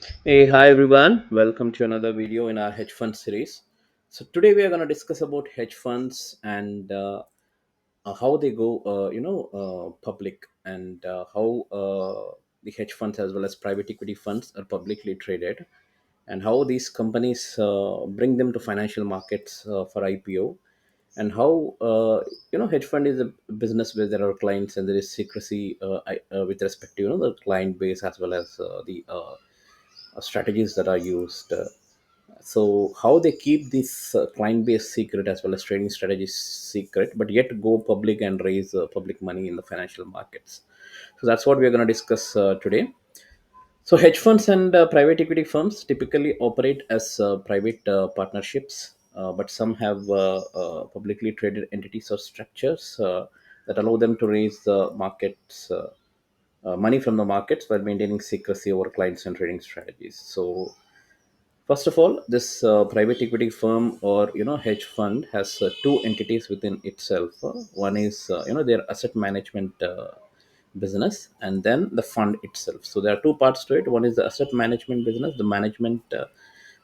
Hey, hi everyone. Welcome to another video in our hedge fund series. So today we are going to discuss about hedge funds and how they go, public and how the hedge funds as well as private equity funds are publicly traded, and how these companies bring them to financial markets for IPO, and how hedge fund is a business where there are clients and there is secrecy with respect to the client base as well as the strategies that are used. So how they keep this client base secret as well as trading strategies secret, but yet go public and raise public money in the financial markets. So that's what we're going to discuss today. So hedge funds and private equity firms typically operate as private partnerships, but some have publicly traded entities or structures that allow them to raise the markets money from the markets while maintaining secrecy over clients and trading strategies. So first of all, this private equity firm or hedge fund has two entities within itself. One is their asset management business, and then the fund itself. So there are two parts to it. One is the asset management business, the management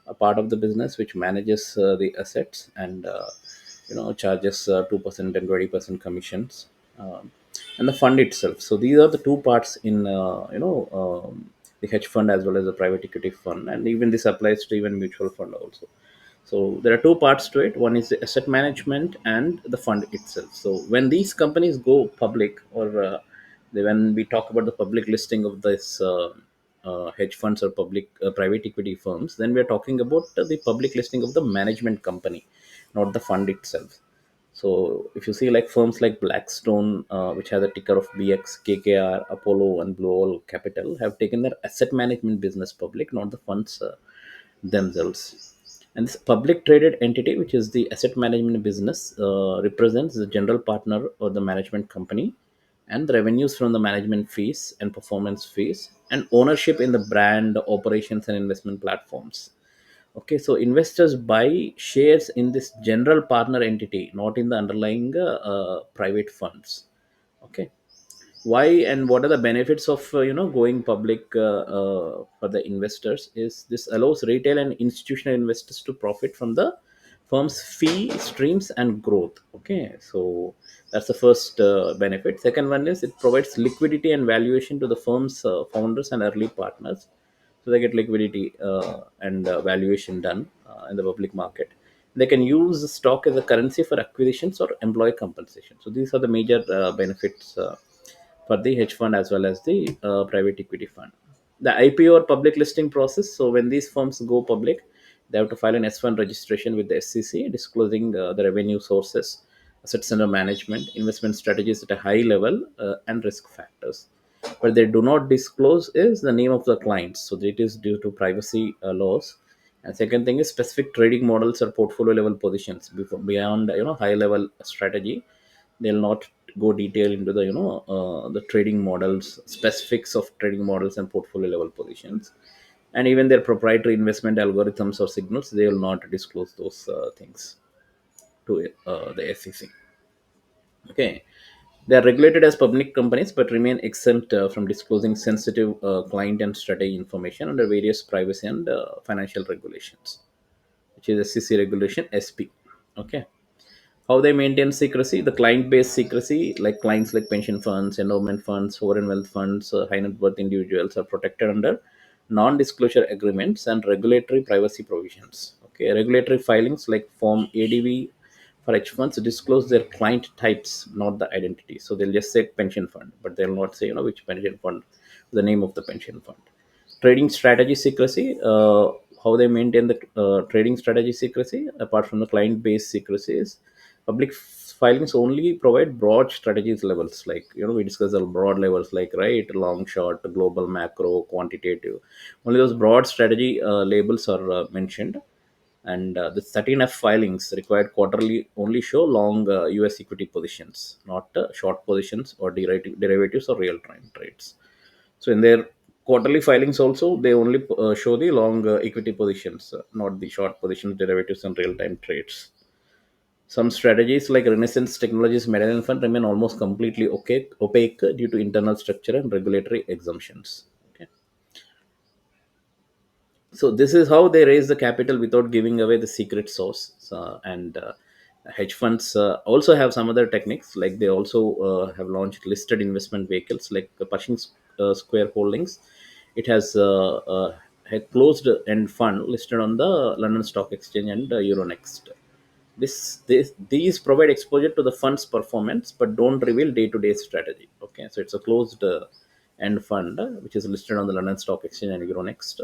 a part of the business which manages the assets and charges 2% and 20% commissions, um, and the fund itself. So these are the two parts in the hedge fund as well as the private equity fund, and even this applies to even mutual fund also. So there are two parts to it. One is the asset management and the fund itself. So when these companies go public, or when we talk about the public listing of this hedge funds or public private equity firms, then we are talking about the public listing of the management company, not the fund itself. So if you see like firms like Blackstone, which has a ticker of BX, KKR, Apollo, and Blue Owl Capital, have taken their asset management business public, not the funds themselves. And this public traded entity, which is the asset management business, represents the general partner or the management company, and the revenues from the management fees and performance fees, and ownership in the brand, operations, and investment platforms. Okay, so investors buy shares in this general partner entity, not in the underlying private funds. Okay, why and what are the benefits of going public for the investors is this allows retail and institutional investors to profit from the firm's fee streams and growth. Okay, so that's the first benefit. Second one is it provides liquidity and valuation to the firm's founders and early partners, so they get liquidity and valuation done in the public market. They can use the stock as a currency for acquisitions or employee compensation. So these are the major benefits for the hedge fund as well as the private equity fund. The IPO or public listing process. So when these firms go public, they have to file an S1 registration with the SEC, disclosing the revenue sources, assets under management, investment strategies at a high level, and risk factors. But they do not disclose is the name of the clients. So it is due to privacy laws. And second thing is specific trading models or portfolio level positions beyond high level strategy. They'll not go detail into the the trading models, specifics of trading models and portfolio level positions, and even their proprietary investment algorithms or signals. They will not disclose those things to the SEC. Okay, they are regulated as public companies but remain exempt from disclosing sensitive client and strategy information under various privacy and financial regulations, which is SEC regulation SP. Okay, how they maintain secrecy, the client based secrecy, like clients like pension funds, endowment funds, sovereign wealth funds, high net worth individuals, are protected under non disclosure agreements and regulatory privacy provisions. Okay, regulatory filings like form ADV for hedge funds disclose their client types, not the identity. So they'll just say pension fund, but they'll not say which pension fund, the name of the pension fund. Trading strategy secrecy, how they maintain the trading strategy secrecy apart from the client based secrecies. Public filings only provide broad strategies levels, like we discuss the broad levels like right, long, short, global, macro, quantitative. Only those broad strategy labels are mentioned. And the 13F filings required quarterly only show long US equity positions, not short positions or derivatives or real time trades. So in their quarterly filings also, they only show the long equity positions, not the short positions, derivatives, and real time trades. Some strategies like Renaissance Technologies Medallion Fund remain almost completely opaque due to internal structure and regulatory exemptions. Okay. So this is how they raise the capital without giving away the secret source. And hedge funds also have some other techniques, like they also have launched listed investment vehicles like Pershing Square Holdings. It has a closed end fund listed on the London Stock Exchange and Euronext. These provide exposure to the fund's performance but don't reveal day-to-day strategy. Okay, so it's a closed end fund which is listed on the London Stock Exchange and Euronext.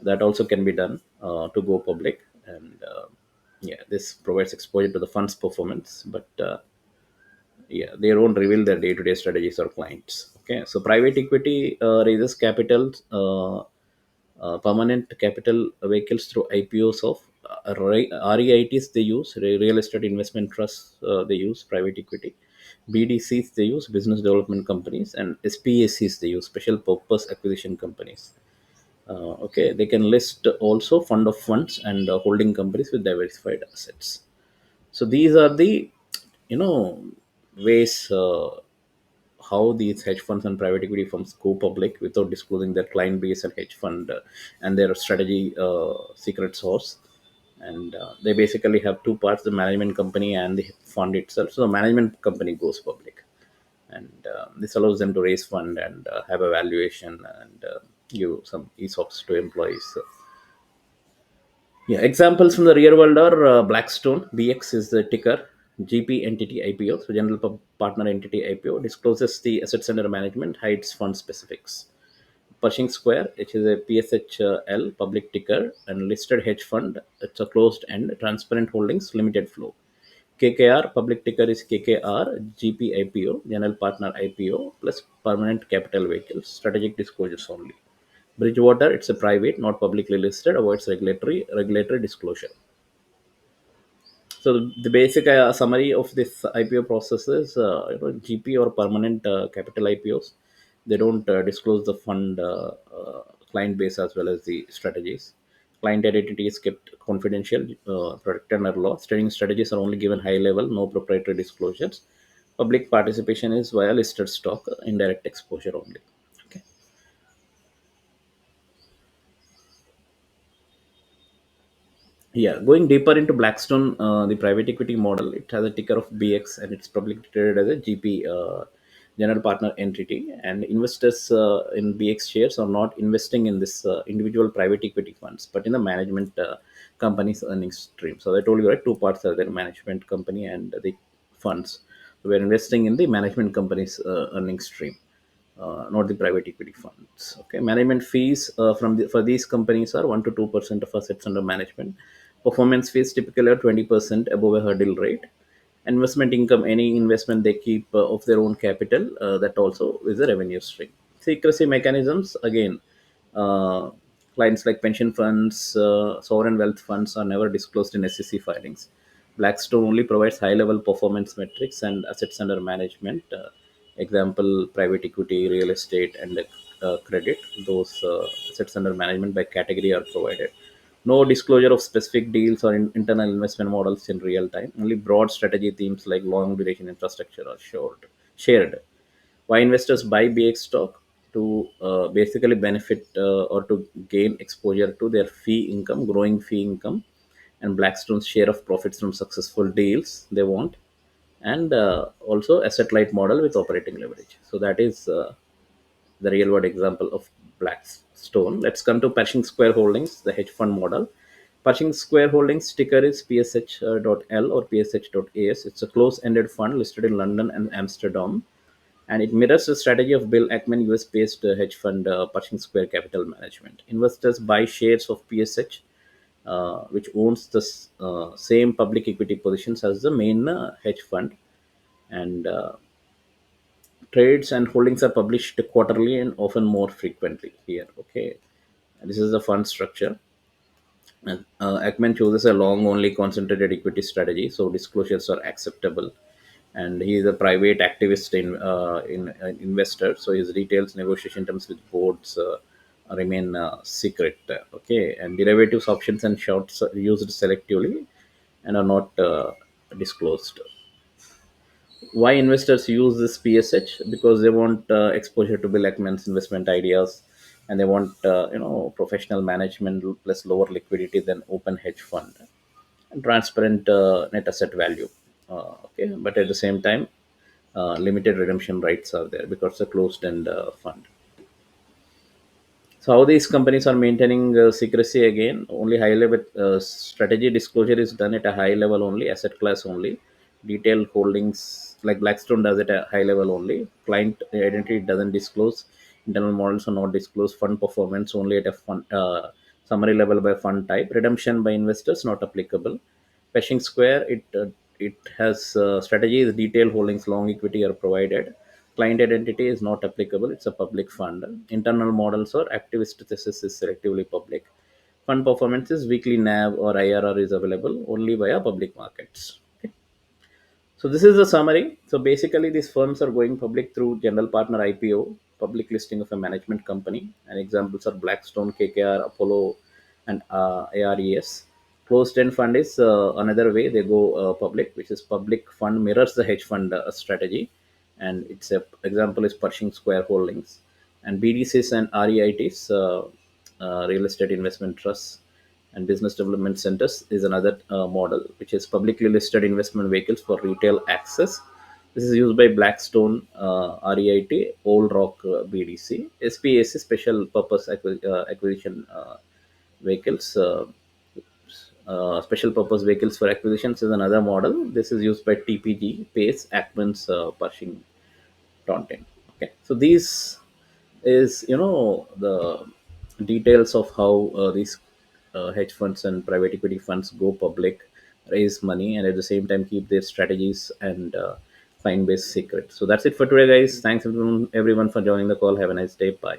That also can be done to go public, and yeah, this provides exposure to the fund's performance, but yeah, they don't reveal their day-to-day strategies or clients. Okay, so private equity raises capital, permanent capital vehicles through IPOs of REITs. They use real estate investment trusts. They use private equity. BDCs they use business development companies, and SPACs they use special purpose acquisition companies. Okay, they can list also fund of funds and holding companies with diversified assets. So these are the, you know, ways how these hedge funds and private equity firms go public without disclosing their client base and hedge fund and their strategy secret source. And they basically have two parts: the management company and the fund itself. So the management company goes public, and this allows them to raise fund and have a valuation and give some ESOPs to employees. So, yeah, examples from the real world are Blackstone. BX is the ticker. GP entity IPO, so general partner entity IPO, discloses the assets under management, hides fund specifics. Pershing Square, which is a PSHL public ticker and listed hedge fund. It's a closed end, transparent holdings, limited flow. KKR public ticker is KKR, GP IPO, general partner IPO, plus permanent capital vehicles, strategic disclosures only. Bridgewater, it's a private, not publicly listed, avoids regulatory disclosure. So the basic summary of this IPO process is, GP or permanent capital IPOs. They don't disclose the fund client base as well as the strategies. Client identity is kept confidential, protected under law. Trading strategies are only given high level, no proprietary disclosures. Public participation is via listed stock, indirect exposure only. Okay. Yeah, going deeper into Blackstone, the private equity model, it has a ticker of BX and it's publicly traded as a GP, general partner entity. And investors in BX shares are not investing in this individual private equity funds, but in the management company's earnings stream. So I told you, right, two parts are there: management company and the funds. So we're investing in the management company's earnings stream, not the private equity funds. Okay, management fees for these companies are 1 to 2% of assets under management. Performance fees typically are 20% above a hurdle rate. Investment income, any investment they keep of their own capital, that also is a revenue stream. Secrecy mechanisms, again, uh, clients like pension funds, sovereign wealth funds are never disclosed in SEC filings. Blackstone only provides high level performance metrics and assets under management. Example, private equity, real estate, and credit. Those assets under management by category are provided. No disclosure of specific deals or internal investment models in real time. Only broad strategy themes like long duration infrastructure are shared. Why investors buy BX stock? To basically benefit or to gain exposure to their fee income, growing fee income, and Blackstone's share of profits from successful deals they want, and also asset light model with operating leverage. So that is the real world example of Blackstone. Let's come to Pershing Square Holdings, the hedge fund model. Pershing Square Holdings ticker is PSH.L or PSH.AS. It's a close-ended fund listed in London and Amsterdam, and it mirrors the strategy of Bill Ackman US-based hedge fund Pershing Square Capital Management. Investors buy shares of PSH, which owns the same public equity positions as the main hedge fund, and trades and holdings are published quarterly and often more frequently here. Okay, this is the fund structure. And Ackman chooses a long only concentrated equity strategy, so disclosures are acceptable. And he is a private activist in investor, so his details, negotiation terms with boards remain secret. Okay, and derivatives, options, and shorts are used selectively and are not disclosed. Why investors use this PSH? Because they want exposure to Bill Ackman's investment ideas, and they want professional management plus lower liquidity than open hedge fund, and transparent net asset value. Okay, but at the same time, limited redemption rights are there because it's a closed end fund. So how these companies are maintaining secrecy again? Only high level strategy disclosure is done at a high level only, asset class only. Detailed holdings like Blackstone does it at a high level only. Client identity doesn't disclose. Internal models are not disclosed. Fund performance only at a fund summary level by fund type. Redemption by investors not applicable. Peshing Square, it has strategies, detailed holdings, long equity are provided. Client identity is not applicable. It's a public fund. Internal models or activist thesis is selectively public. Fund performance is weekly NAV or IRR is available only via public markets. Okay. So this is the summary. So basically, these firms are going public through general partner IPO, public listing of a management company. And examples are Blackstone, KKR, Apollo, and ARES. Closed-end fund is another way they go public, which is public fund mirrors the hedge fund strategy, and its a example is Pershing Square Holdings. And BDCs and REITs, real estate investment trusts and business development centers, is another model, which is publicly listed investment vehicles for retail access. This is used by Blackstone, REIT, Old Rock BDC. SPAC, special purpose acquisition vehicles. Special purpose vehicles for acquisitions is another model. This is used by TPG, Pace, Ackman's, Pershing, Taunton. Okay, so these is the details of how these hedge funds and private equity funds go public, raise money, and at the same time keep their strategies and client base secret. So that's it for today, guys. Thanks everyone for joining the call. Have a nice day. Bye.